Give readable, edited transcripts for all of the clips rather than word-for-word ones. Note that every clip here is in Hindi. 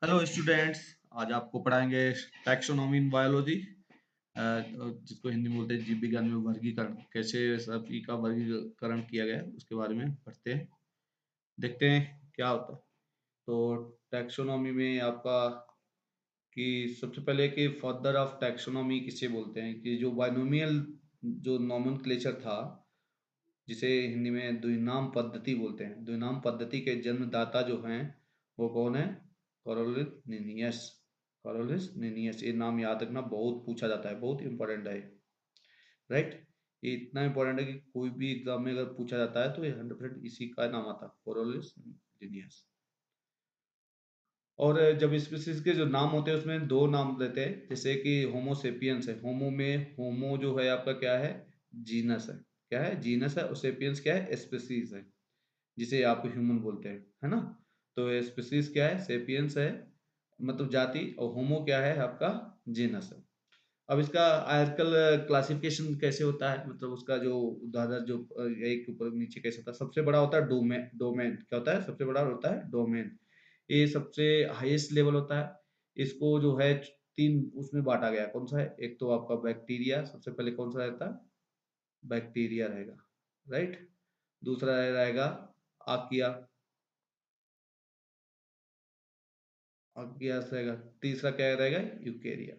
Hello students. आज आपको पढ़ाएंगे टैक्सोनॉमी इन बायोलॉजी, जिसको हिंदी में बोलते हैं जीव विज्ञान में वर्गीकरण। कैसे सभी का वर्गीकरण किया गया है उसके बारे में पढ़ते हैं, देखते हैं क्या होता है। तो टैक्सोनॉमी में आपका कि सबसे पहले कि फादर ऑफ टैक्सोनॉमी किसे बोलते हैं, कि जो बाइनोमियल जो नोमेनक्लेचर था, जिसे हिंदी में द्विनाम पद्धति बोलते हैं। द्विनाम पद्धति के जन्मदाता जो हैं वो कौन है? कॉरोलिस लिनियस। कॉरोलिस लिनियस, ये नाम याद रखना, बहुत पूछा जाता है, बहुत इंपॉर्टेंट है, राइट। ये इतना इंपॉर्टेंट है कि कोई भी एग्जाम में अगर पूछा जाता है तो ये 100% इसी का नाम आता है, कॉरोलिस लिनियस। और जब स्पीसीज के जो नाम होते हैं उसमें दो नाम लेते हैं, जैसे कि होमोसेपियंस है। होमो में होमो जो है आपका क्या है? जीनस है। क्या है? जीनस है। और सेपियंस क्या है? स्पीसीज है, जिसे आप ह्यूमन बोलते हैं, है ना। तो स्पीसीज क्या है? सेपियंस है, मतलब जाति। और होमो क्या है? आपका जीनस है। अब इसका आजकल क्लासिफिकेशन कैसे होता है, मतलब उसका जो उदाहरण जो एक ऊपर नीचे कैसे होता है। सबसे बड़ा होता है डोमेन। डोमेन क्या होता है? सबसे बड़ा होता है डोमेन। ये सबसे हाईएस्ट लेवल होता है। इसको जो है तीन उसमें बांटा गया है। कौन सा है? एक तो आपका बैक्टीरिया, सबसे पहले कौन सा रहता है? बैक्टीरिया रहेगा, राइट। दूसरा रहेगा आकिया, आकिया रहेगा। तीसरा क्या रहेगा? यूकेरिया।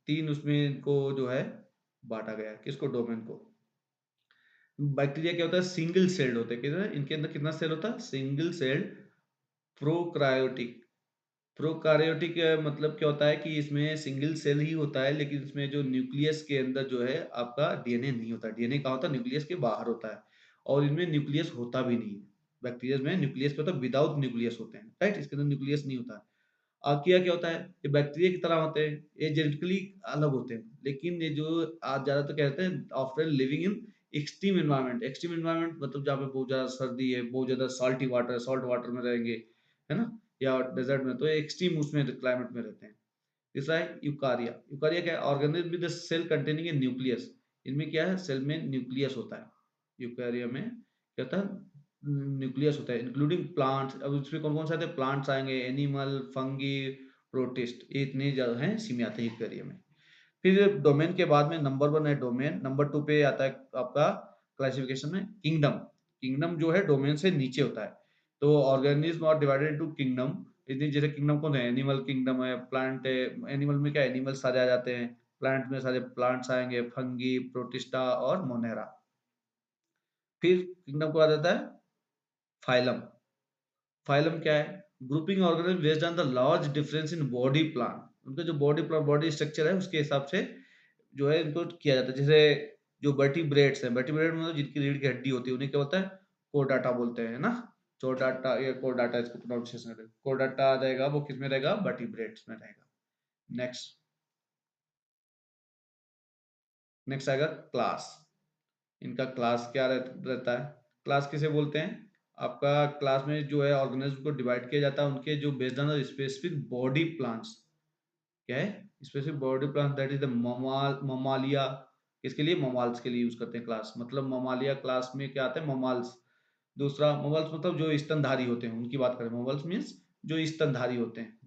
तीन उसमें इनको जो है बांटा गया है। किसको? डोमेन को। बैक्टीरिया क्या होता है? सिंगल सेल्ड होते हैं। कितना इनके अंदर कितना सेल होता है? Single celled. प्रोकार्योटिक। प्रोकार्योटिक मतलब क्या होता है कि इसमें सिंगल सेल ही होता है, लेकिन इसमें जो न्यूक्लियस के अंदर जो है आपका डीएनए नहीं होता। डीएनए कहाँ होता है? न्यूक्लियस के बाहर होता है। और इनमें न्यूक्लियस होता भी नहीं है। बैक्टीरिया में न्यूक्लियस क्या होता है? विदाउट न्यूक्लियस होते हैं, राइट। इसके अंदर न्यूक्लियस नहीं होता है। आर्किया क्या होता है? ये बैक्टीरिया की तरह होते हैं, ये जेनेटिकली अलग होते हैं, लेकिन ये जो आज ज्यादातर कहते हैं after living in extreme environment. Extreme environment मतलब जहाँ पे बहुत ज्यादा सर्दी है, बहुत ज्यादा साल्टी वाटर, सॉल्ट वाटर में रहेंगे, है ना, या डेजर्ट में, तो ये एक्सट्रीम उसमें क्लाइमेट में रहते हैं। तीसरा है यूकारिया। यूकारिया क्या है? Organism with the cell containing a nucleus. इनमें क्या है? सेल में न्यूक्लियस होता है। यूकारिया में क्या होता है? न्यूक्लियस होता है, इंक्लूडिंग प्लांट्स। अब इसमें कौन कौन से आते हैं? प्लांट्स आएंगे, एनिमल, फंगी, प्रोटिस्ट, ये इतने ज्यादा हैं सीमित आते हैं यूकारिया में। फिर डोमेन के बाद में नंबर 1 है डोमेन। नंबर 2 पे आता है आपका क्लासिफिकेशन में किंगडम। किंगडम जो है डोमेन से नीचे होता है। तो organism are divided into kingdom. इतनी जैसे किंगडम कौन है? एनिमल किंगडम है, प्लांट है। एनिमल में क्या? एनिमल सारे आ जाते हैं। प्लांट में सारे प्लांट्स आएंगे, फंगी, प्रोटिस्टा और मोनेरा। फिर किंगडम को आ जाता है फाइलम। फाइलम क्या है? Grouping organism based on the large difference in body plan. उनका जो बॉडी स्ट्रक्चर है उसके हिसाब से जो है इनको किया जाता है। जैसे जो वर्टिब्रेट्स हैं, वर्टिब्रेट मतलब जिनकी रीढ़ की हड्डी होती है, उन्हें क्या बोलता है? कोडाटा बोलते हैं, ना। चोडाटा या कोडाटा, इसको प्रोनाउंसिएशन है। कोडाटा आ जाएगा, वो किस में रहेगा? वर्टिब्रेट्स में रहेगा। नेक्स्ट। नेक्स्ट आएगा क्लास। इनका क्लास क्या रहता है? क्लास किसे बोलते हैं? आपका क्लास में जो है ऑर्गेनिज्म को डिवाइड किया जाता है उनके जो based on specific body plans. क्या है? Specific body plan, that is the mammalia. किसके लिए? ममाल्स के लिए यूज करते हैं क्लास। मतलब ममालिया क्लास में क्या आता है? ममाल्स। दूसरा ममाल्स मतलब जो स्तनधारी होते हैं उनकी बात करें। ममाल्स मीन्स जो स्तनधारी होते हैं,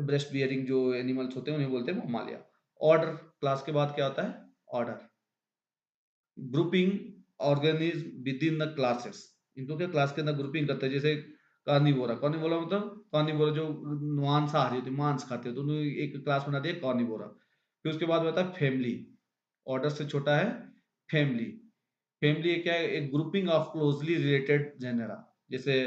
ब्रेस्ट बियरिंग जो एनिमल्स होते हैं उन्हें बोलते हैं ममालिया। ऑर्डर, क्लास के बाद क्या होता है? Order. Grouping organism with in the classes. इनको क्या क्लास के अंदर ग्रुपिंग करते हैं। जैसे कार्निवोरा। कार्निवोरा मतलब कार्निवोरा जो मांसाहारी होते हैं, मांस खाते हो, तो उन्हें एक क्लास बना दिया कार्निवोरा। फिर उसके बाद आता है फैमिली। ऑर्डर से छोटा है फैमिली। फैमिली क्या है? एक grouping of closely related genera. जैसे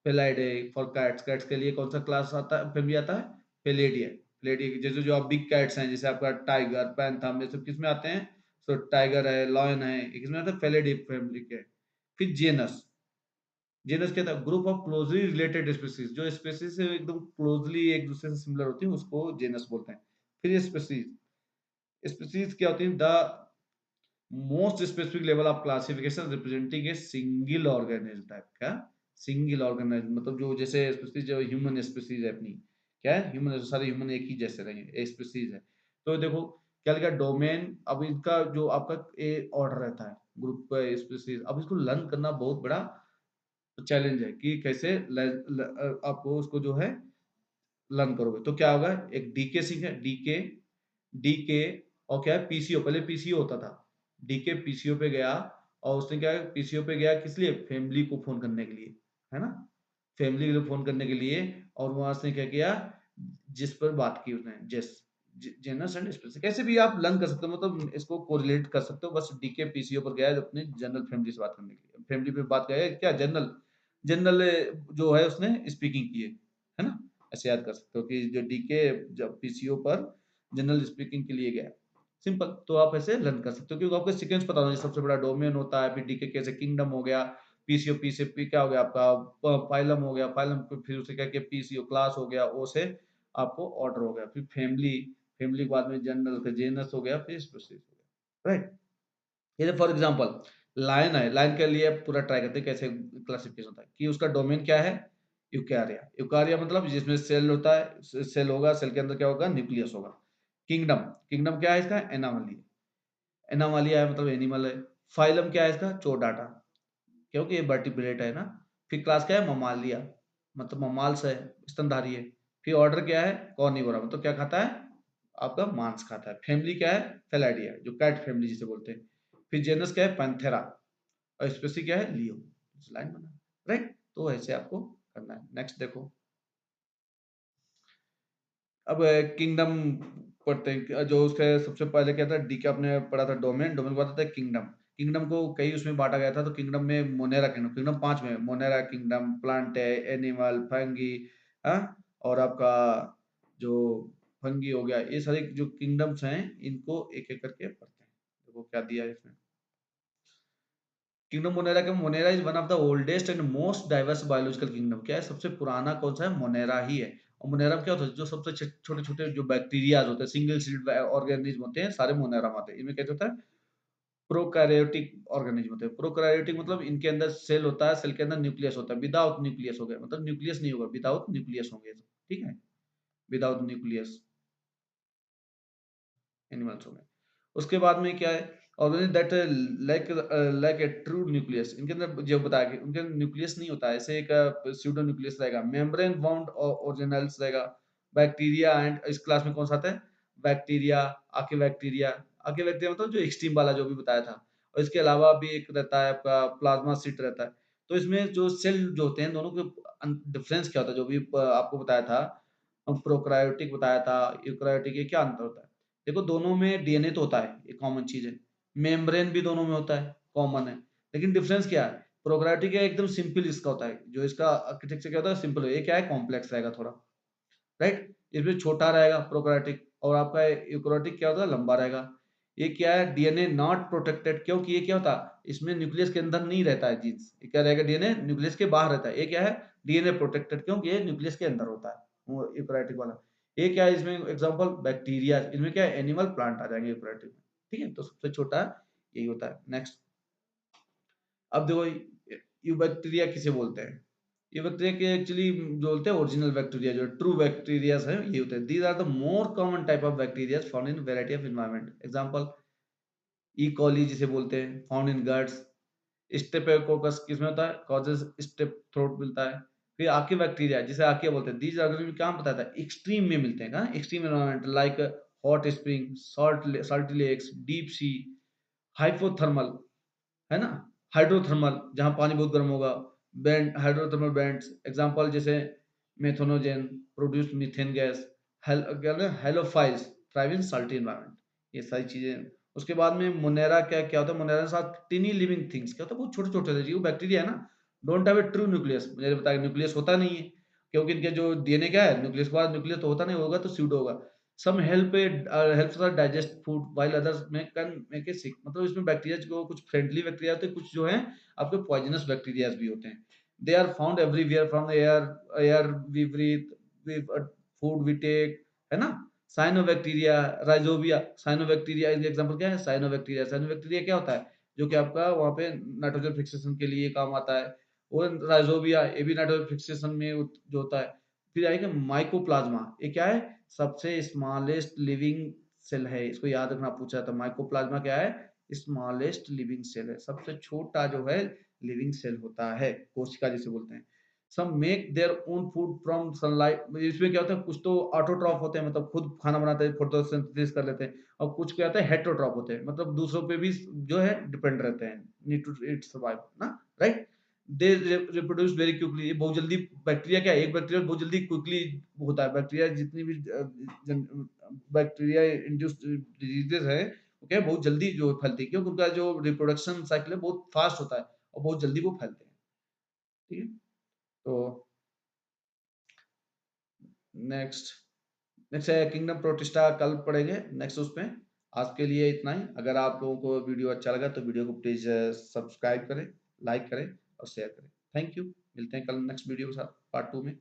फेलाइडे फॉर कैट्स। कैट्स के लिए कौन सा क्लास आता है? फैमिली आता है फेलिडिया। फेलिडिया जैसे जो आप बिग कैट्स हैं, जैसे आपका टाइगर, पैंथम, ये सब किस में आते हैं? तो टाइगर है, लॉयन है, ये किसमें आता है? फेलिडी फैमिली के। फिर जेनस। जेनस क्या था? Group of closely related species. जो स्पीसीज से एकदम क्लोजली एक दूसरे से सिमिलर होती है उसको जेनस बोलते हैं। फिर स्पीसीज। स्पीसीज क्या होती है? The most specific level of classification representing a single organism type का। सिंगल ऑर्गेनिज्म मतलब जो जैसे स्पीसीज, जो ह्यूमन स्पीसीज है अपनी। क्या है? ह्यूमन, सारे ह्यूमन एक ही जैसे रहेंगे, स्पीसीज है। तो देखो क्या लिखा? डोमेन। अब इनका जो आपका ए ऑर्डर रहता है, ग्रुप स्पीसीज। अब इसको लर्न करना बहुत बड़ा चैलेंज है कि कैसे आपको उसको जो है लर्न करोगे। तो क्या होगा, एक डीके सीख है, डीके डीके और क्या है पीसीओ, पहले पीसीओ होता था, डीके पीसीओ पे गया और उसने क्या पीसीओ पे गया किस लिए, फैमिली को फोन करने के लिए, है ना, फैमिली के लिए फोन करने के लिए। और वहां से क्या किया, जिस पर बात की उसने, जिस जेनरस एंड स्पेसिफिक, कैसे भी आप लर्न कर सकते हो, मतलब इसको कोरिलेट कर सकते हो। बस डीके पीसीओ पर गया अपने जनरल फैमिली से बात करने के लिए, फैमिली पे बात किया क्या, जनरल जनरल जो है उसने स्पीकिंग की है ना। ऐसे याद कर सकते हो कि जो डीके जब पीसीओ पर जनरल स्पीकिंग के लिए गया, सिंपल। तो आप ऐसे लर्न कर सकते हो क्योंकि आपको सीक्वेंस पता होना चाहिए। सबसे बड़ा डोमेन होता है, फिर डीके कैसे किंगडम हो गया, पीसीओ पी से पी क्या हो गया आपका फाइलम हो गया, फाइलम फिर उसे क्या किया पीसीओ क्लास हो गया, ओ से आपको ऑर्डर हो गया, फिर फैमिली, फैमिली के बाद में जनरल का जेनस हो गया, फिर स्पेसिफिक हो गया, राइट। ये फॉर एग्जांपल लाइन है, लाइन के लिए पूरा ट्राई करते हैं कैसे क्लासिफिकेशन होता है कि उसका डोमेन क्या है, यूकारिया, यूकारिया मतलब जिसमें सेल होता है, सेल होगा, सेल के अंदर क्या होगा, न्यूक्लियस होगा। किंगडम, किंगडम क्या है इसका, एनामली, एनामालिया है मतलब एनिमल है। फाइलम क्या है इसका, चोडाटा, क्योंकि ये वर्टिब्रेट है ना। फिर क्लास क्या है, ममालिया, मतलब ममाल्स है, स्तनधारी है। फिर ऑर्डर क्या है, कॉर्निवोरा, मतलब क्या खाता है, आपका मांस खाता है। फैमिली क्या है, फेलाइडिया, जो कैट फैमिली जिसे बोलते हैं। फिर जेनस क्या है, पैंथेरा, और स्पेसी क्या है, लियो। लाइन बना, राइट। तो ऐसे आपको करना है। नेक्स्ट देखो, अब किंगडम पढ़ते हैं। जो उसके सबसे पहले क्या था, डी के आपने पढ़ा था डोमेन, डोमेन के बाद आता है किंगडम। किंगडम को कई उसमें बांटा गया था। तो किंगडम में मोनेरा किंगडम, किंगडम 5 में मोनेरा किंगडम, प्लांट है, एनिमल, फंगी, हाँ, और आपका जो फंगी हो गया, ये सारे जो किंगडम्स हैं इनको एक एक करके पढ़ते हैं। देखो क्या दिया है इसमें, किंगडम मोनेरा के, Monera is one of the oldest and most diverse biological kingdom. क्या है, सबसे पुराना कौन सा है, मोनेरा ही है। और मोनेरा में क्या होता है, जो सबसे छोटे छोटे जो बैक्टीरिया होते हैं, सिंगल सील्ड ऑर्गेनिज्म होते हैं, सारे मोनेरा में आते हैं। इनमें क्या होता है, प्रोकैरियोटिक ऑर्गेनिज्म होते हैं। प्रोकैरियोटिक मतलब इनके अंदर सेल होता है, सेल के अंदर न्यूक्लियस होता है, विदाउट न्यूक्लियस हो गया, मतलब न्यूक्लियस नहीं होगा, विदाउट न्यूक्लियस होंगे, ठीक है, विदाउट न्यूक्लियस एनिमल्स हो गए। उसके बाद में क्या है, organism that like like a true nucleus, इनके अंदर जो बताया कि उनके अंदर न्यूक्लियस नहीं होता है, ऐसे एक स्यूडो न्यूक्लियस रहेगा, मेम्ब्रेन बाउंड ऑर्गेनेल्स रहेगा। बैक्टीरिया एंड इस क्लास में कौन सा आता है, बैक्टीरिया, आर्किबैक्टीरिया, आर्किबैक्टीरिया मतलब जो एक्सट्रीम वाला जो भी बताया था। और इसके अलावा भी एक रहता है आपका प्लाज्मा सीट रहता है। तो इसमें जो सेल जो होते हैं दोनों के डिफरेंस क्या होता है, जो भी आपको बताया था, प्रोकैरियोटिक बताया था, यूकैरियोटिक, ये क्या अंतर होता है। देखो दोनों में डीएनए तो होता है, ये कॉमन चीज है। मेम्ब्रेन भी दोनों में होता है, कॉमन है। लेकिन डिफरेंस क्या है, प्रोकैरियोटिक है एकदम सिंपल इसका होता है, जो इसका आर्किटेक्चर क्या होता है, सिंपल है। ये क्या है, कॉम्प्लेक्स रहेगा थोड़ा, राइट। इसमें छोटा रहेगा प्रोकैरियोटिक, और आपका यूकैरियोटिक क्या होता है, लंबा रहेगा। ये क्या है, डीएनए नॉट प्रोटेक्टेड, क्योंकि ये क्या होता है, इसमें न्यूक्लियस के अंदर नहीं रहता है जीन्स। ये क्या रहेगा, डीएनए न्यूक्लियस के बाहर रहता है। ये क्या है, डीएनए प्रोटेक्टेड, क्योंकि ये न्यूक्लियस के अंदर होता है, वो यूकैरियोटिक वाला। ये क्या है, इसमें एग्जांपल बैक्टीरिया, इनमें क्या है, एनिमल, प्लांट आ जाएंगे यूकैरियोटिक में, ठीक है। तो सबसे छोटा यही होता है। नेक्स्ट, अब देखो ये बैक्टीरिया किसे बोलते हैं, ये बैक्टीरिया के एक्चुअली जो बोलते हैं ओरिजिनल बैक्टीरिया, जो ट्रू बैक्टीरिया है ये होते हैं। These are the more common type of bacteria found in variety of environment. Example, E coli जिसे बोलते हैं, फाउंड इन गट्स। स्टेफिलोकोकस किसमें होता है, कॉजेज स्टेप थ्रोट मिलता है। फिर आर्की बैक्टीरिया जिसे आर्किया बोलते हैं, दीज ऑर्गेनिज्म क्या बताता है, एक्सट्रीम में मिलते हैं, कहाँ, extreme environment like hot spring, salty lakes, deep sea, hypothermal, है ना, हाइड्रोथर्मल जहां पानी बहुत गर्म होगा, बेंड, हाइड्रोथर्मल बेंड्स। एग्जांपल जैसे methanogen produce methane gas, halophiles thrive in salty environment, ये सारी चीजें। उसके बाद में मोनेरा क्या क्या होता है, मोनेरा के साथ टिनी लिविंग थिंग्स क्या होता है, बहुत छोटे छोटे होते हैं, वो बैक्टीरिया है ना, don't have a true nucleus, मुझे बताया न्यूक्लियस होता नहीं है, क्योंकि इनके जो डीएनए क्या है, न्यूक्लियस के बाद न्यूक्लियस तो होता नहीं, होगा तो स्यूडो होगा। सम helps us digest food while others can make it sick, मतलब इसमें बैक्टीरिया जो कुछ फ्रेंडली बैक्टीरिया होते हैं, कुछ जो हैं आपके पॉइजनस बैक्टीरिया भी होते हैं। They are found everywhere from air we breathe, food we take, है ना। साइनोबैक्टीरिया, राइजोबिया, साइनोबैक्टीरिया इनका एग्जांपल क्या है, साइनोबैक्टीरिया, साइनोबैक्टीरिया क्या होता है, जो कि आपका वहाँ पे नाइट्रोजन फिक्सेशन के लिए काम आता है। और राइजोबिया, ये भी नाइट्रोजन फिक्सेशन में जो होता है। फिर आएगा माइकोप्लाज्मा, ये क्या है, सबसे स्मॉलेस्ट लिविंग सेल है, इसको याद रखना पूछा था। माइकोप्लाज्मा क्या है, स्मॉलेस्ट लिविंग सेल है, सबसे छोटा जो है लिविंग सेल होता है, कोशिका जिसे बोलते हैं। Some make their own food from sunlight, इसमें क्या होता है, कुछ तो ऑटोट्रॉफ होते हैं, मतलब खुद खाना बनाते हैं, फोटोसिंथेसिस कर लेते हैं, और कुछ क्या होता है हेटेरोट्रॉफ होते हैं, मतलब दूसरों पे भी जो है डिपेंड रहते हैं, नीड टू ईट सर्वाइव ना, right. They reproduce very quickly, ये बहुत जल्दी, बैक्टीरिया क्या है, एक बैक्टीरिया बहुत जल्दी क्विकली होता है, बैक्टीरिया जितनी भी बैक्टीरिया इंड्यूस्ड डिजीजेस है, वो क्या है बहुत जल्दी जो फैलती है, क्योंकि उनका जो रिप्रोडक्शन साइकिल है बहुत फास्ट होता है और बहुत जल्दी वो फैलते हैं, ठीक है। तो नेक्स्ट नेक्स्ट है किंगडम प्रोटिस्टा, कल पढ़ेंगे नेक्स्ट उसमें। आज के लिए इतना ही। अगर आप लोगों को वीडियो अच्छा लगा तो वीडियो को प्लीज सब्सक्राइब करें, लाइक करें और शेयर करें। Thank you. मिलते हैं कल नेक्स्ट वीडियो के साथ पार्ट 2 में।